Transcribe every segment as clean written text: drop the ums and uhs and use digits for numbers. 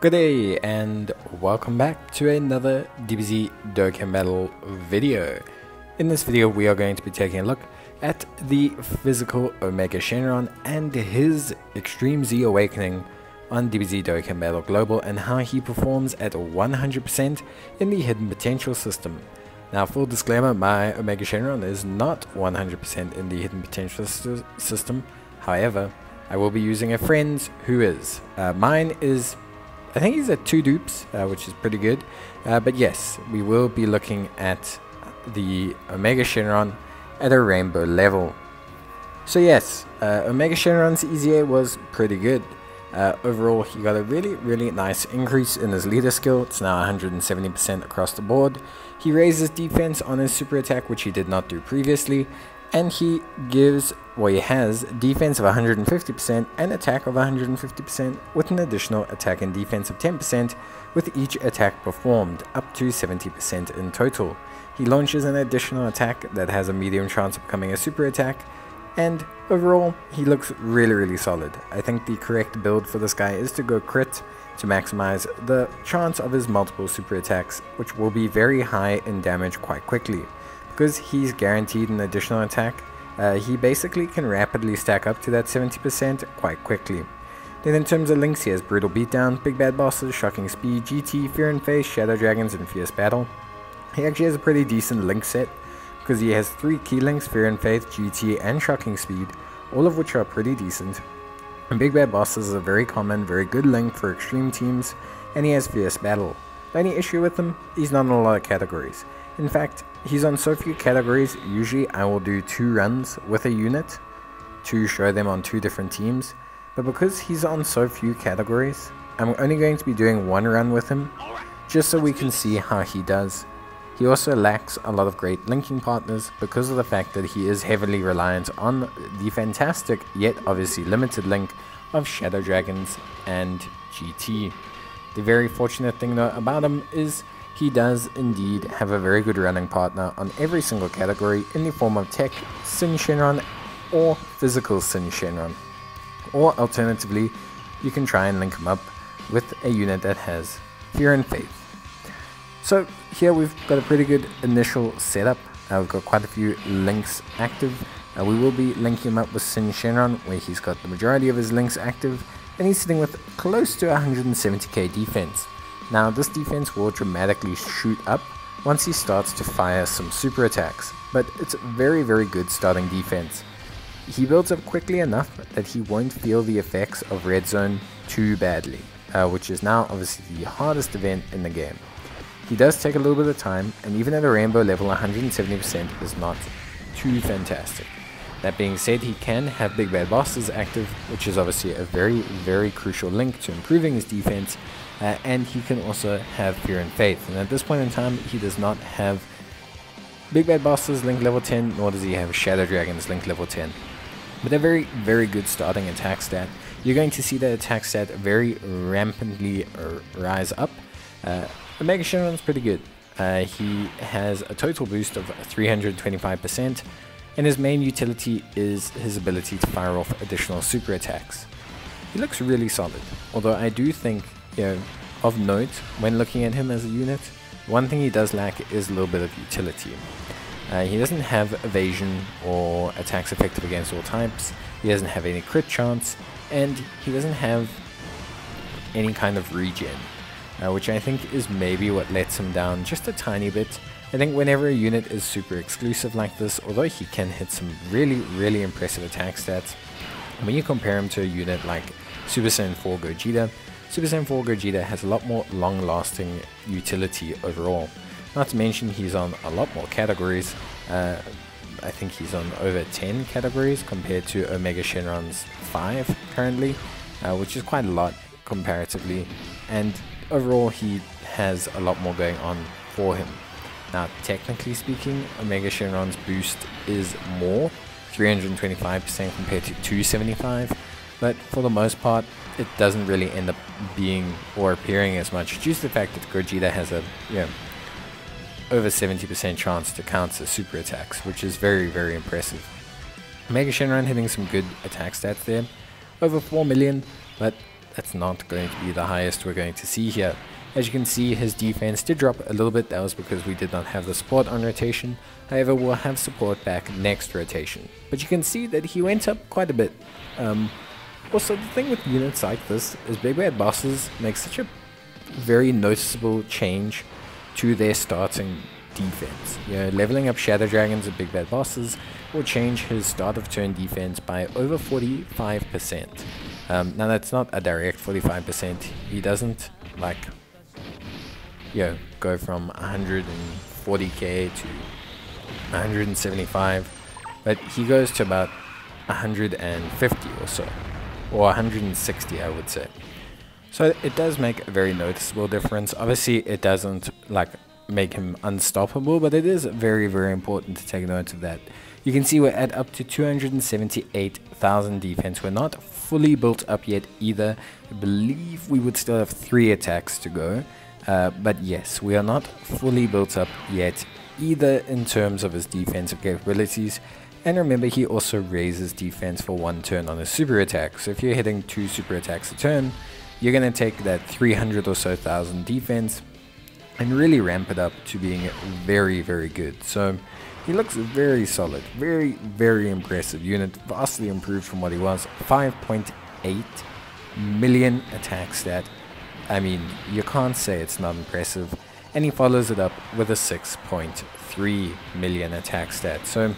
Good day and welcome back to another DBZ Dokkan battle video. In this video we are going to be taking a look at the physical Omega Shenron and his Extreme Z Awakening on DBZ Dokkan Battle Global and how he performs at 100% in the Hidden Potential system. Now, full disclaimer, my Omega Shenron is not 100% in the Hidden Potential system. However, I will be using a friend's who is. Mine is, I think he's at 2 dupes, which is pretty good. But yes, we will be looking at the Omega Shenron at a rainbow level. So yes, Omega Shenron's EZA was pretty good. Overall, he got a really nice increase in his leader skill. It's now 170% across the board. He raises defense on his super attack, which he did not do previously. And he gives, well, he has defense of 150% and attack of 150% with an additional attack and defense of 10% with each attack performed, up to 70% in total. He launches an additional attack that has a medium chance of becoming a super attack, and overall he looks really solid. I think the correct build for this guy is to go crit to maximize the chance of his multiple super attacks, which will be very high in damage quite quickly. Because he's guaranteed an additional attack, he basically can rapidly stack up to that 70% quite quickly. Then in terms of links, he has Brutal Beatdown, Big Bad Bosses, Shocking Speed, GT, Fear and Face, Shadow Dragons, and Fierce Battle. He actually has a pretty decent link set, because he has 3 key links, Fear and Faith, GT, and Shocking Speed, all of which are pretty decent. And Big Bad Bosses is a very common, very good link for extreme teams, and he has Fierce Battle. The only issue with him, he's not in a lot of categories. In fact, he's on so few categories, usually I will do 2 runs with a unit to show them on 2 different teams, but because he's on so few categories, I'm only going to be doing 1 run with him, just so we can see how he does. He also lacks a lot of great linking partners because of the fact that he is heavily reliant on the fantastic yet obviously limited link of Shadow Dragons and GT. The very fortunate thing though about him is he does indeed have a very good running partner on every single category in the form of Tech Sin Shenron or Physical Sin Shenron. Or alternatively, you can try and link him up with a unit that has Fear and Faith. So here we've got a pretty good initial setup. We've got quite a few links active. We will be linking him up with Sin Shenron, where he's got the majority of his links active, and he's sitting with close to 170k defense. Now this defense will dramatically shoot up once he starts to fire some super attacks, but it's very good starting defense. He builds up quickly enough that he won't feel the effects of Red Zone too badly, which is now obviously the hardest event in the game. He does take a little bit of time, and even at a rainbow level 170% is not too fantastic. That being said, he can have Big Bad Bosses active, which is obviously a very crucial link to improving his defense, and he can also have Fear and Faith. And at this point in time, he does not have Big Bad Bosses link level 10, nor does he have Shadow Dragons link level 10. But a very good starting attack stat. You're going to see that attack stat very rampantly rise up. Omega Shenron's pretty good. He has a total boost of 325%, and his main utility is his ability to fire off additional super attacks. He looks really solid, although I do think, of note, when looking at him as a unit, one thing he does lack is a little bit of utility. He doesn't have evasion or attacks effective against all types, he doesn't have any crit chance, and he doesn't have any kind of regen, which I think is maybe what lets him down just a tiny bit. I think whenever a unit is super exclusive like this, although he can hit some really impressive attack stats, when you compare him to a unit like Super Saiyan 4 Gogeta, Super Saiyan 4 Gogeta has a lot more long-lasting utility overall. Not to mention he's on a lot more categories. I think he's on over 10 categories compared to Omega Shenron's 5 currently, which is quite a lot comparatively, and overall he has a lot more going on for him. Now technically speaking, Omega Shenron's boost is more, 325% compared to 275, but for the most part it doesn't really end up being or appearing as much due to the fact that Gogeta has a over 70% chance to counter super attacks, which is very impressive. Omega Shenron hitting some good attack stats there, over 4 million, but it's not going to be the highest we're going to see here. As you can see, his defense did drop a little bit. That was because we did not have the support on rotation. However, we'll have support back next rotation. But you can see that he went up quite a bit. Also, the thing with units like this is Big Bad Bosses make such a very noticeable change to their starting defense. You know, leveling up Shadow Dragons and Big Bad Bosses will change his start of turn defense by over 45%. Now that's not a direct 45%. He doesn't like, you know, go from 140k to 175, but he goes to about 150 or so, or 160 I would say. So it does make a very noticeable difference. Obviously it doesn't like make him unstoppable, but it is very, very important to take note of that. You can see we're at up to 278,000 defense. We're not fully built up yet either. I believe we would still have 3 attacks to go, but yes, we are not fully built up yet either in terms of his defensive capabilities. And remember, he also raises defense for 1 turn on his super attack. So if you're hitting 2 super attacks a turn, you're going to take that 300 or so thousand defense and really ramp it up to being very, very good. So he looks very solid, very, very impressive unit, vastly improved from what he was. 5.8 million attack stat. I mean, you can't say it's not impressive. And he follows it up with a 6.3 million attack stat. So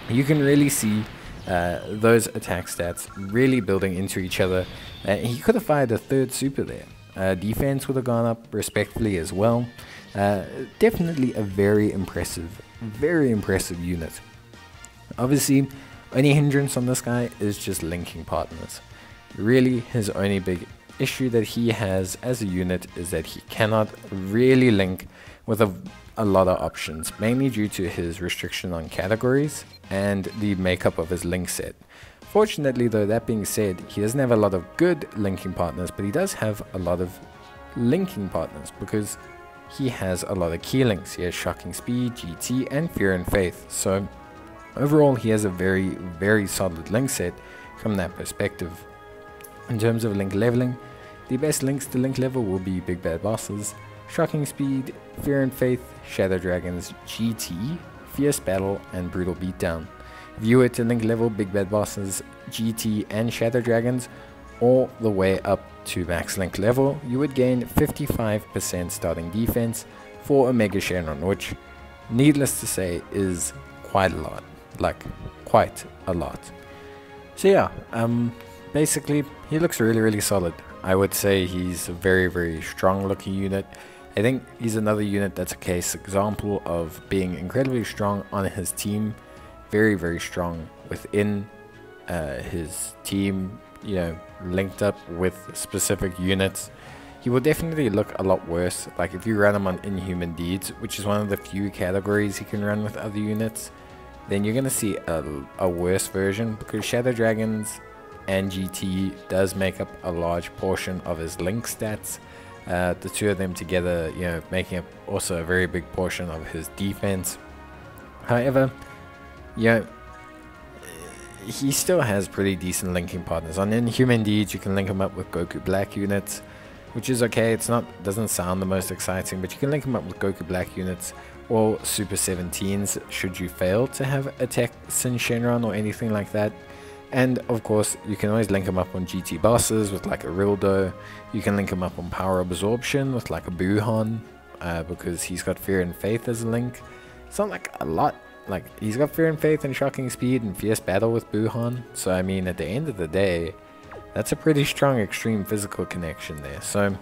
you can really see those attack stats really building into each other. He could have fired a 3rd super there. Defense would have gone up respectfully as well. Definitely a very impressive unit. Obviously, only hindrance on this guy is just linking partners. Really, his only big issue that he has as a unit is that he cannot really link with a lot of options, mainly due to his restriction on categories and the makeup of his link set. Fortunately though, that being said, he doesn't have a lot of good linking partners, but he does have a lot of linking partners because he has a lot of key links. He has Shocking Speed, GT, and Fear and Faith. So overall, he has a very, very solid link set from that perspective. In terms of link leveling, the best links to link level will be Big Bad Bosses, Shocking Speed, Fear and Faith, Shadow Dragons, GT, Fierce Battle, and Brutal Beatdown. If you were to link level Big Bad Bosses, GT, and Shadow Dragons all the way up to max link level, you would gain 55% starting defense for Omega Shenron, which, needless to say, is quite a lot. Like, quite a lot. So yeah, basically, he looks really, really solid. I would say he's a very, very strong looking unit. I think he's another unit that's a case example of being incredibly strong on his team, very, very strong within his team, you know, linked up with specific units. He will definitely look a lot worse, like if you run him on Inhuman Deeds, which is one of the few categories he can run with other units, then you're going to see a worse version, because Shadow Dragons and GT does make up a large portion of his link stats. The two of them together, you know, making up also a very big portion of his defense. However, you know, he still has pretty decent linking partners. On Inhuman Deeds, you can link him up with Goku Black units, which is okay. It's not, doesn't sound the most exciting, but you can link him up with Goku Black units or Super 17s should you fail to have a Tech Sin Shenron or anything like that. And of course, you can always link him up on GT bosses with like a Rildo. You can link him up on Power Absorption with like a Buhan, because he's got Fear and Faith as a link. It's not like a lot. Like, he's got Fear and Faith and Shocking Speed and Fierce Battle with Buhan. So I mean, at the end of the day, that's a pretty strong extreme physical connection there. So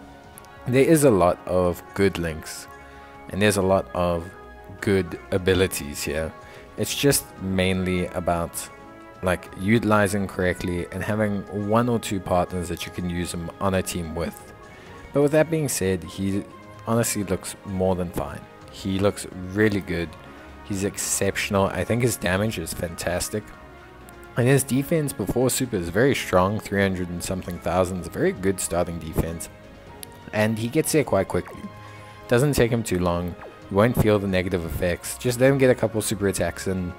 there is a lot of good links, and there's a lot of good abilities here. It's just mainly about like utilizing correctly and having 1 or 2 partners that you can use him on a team with. But with that being said, he honestly looks more than fine. He looks really good. He's exceptional. I think his damage is fantastic, and his defense before super is very strong. 300 and something thousand is a very good starting defense, and he gets there quite quickly. Doesn't take him too long. You won't feel the negative effects. Just let him get a couple super attacks and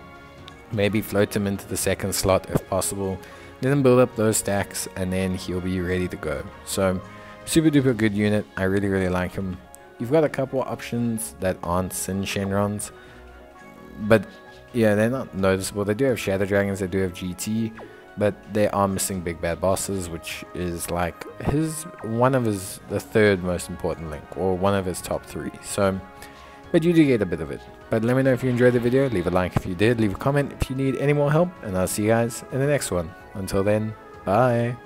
maybe float him into the second slot if possible. let him build up those stacks, and then he'll be ready to go. So super duper good unit. I really like him. You've got a couple options that aren't Sin Shenrons, but yeah, they're not noticeable. They do have Shadow Dragons, they do have GT, but they are missing big bad bosses, which is like the third most important link, or one of his top 3. So, but you do get a bit of it. But let me know if you enjoyed the video. Leave a like if you did. Leave a comment if you need any more help, and I'll see you guys in the next one. Until then, bye.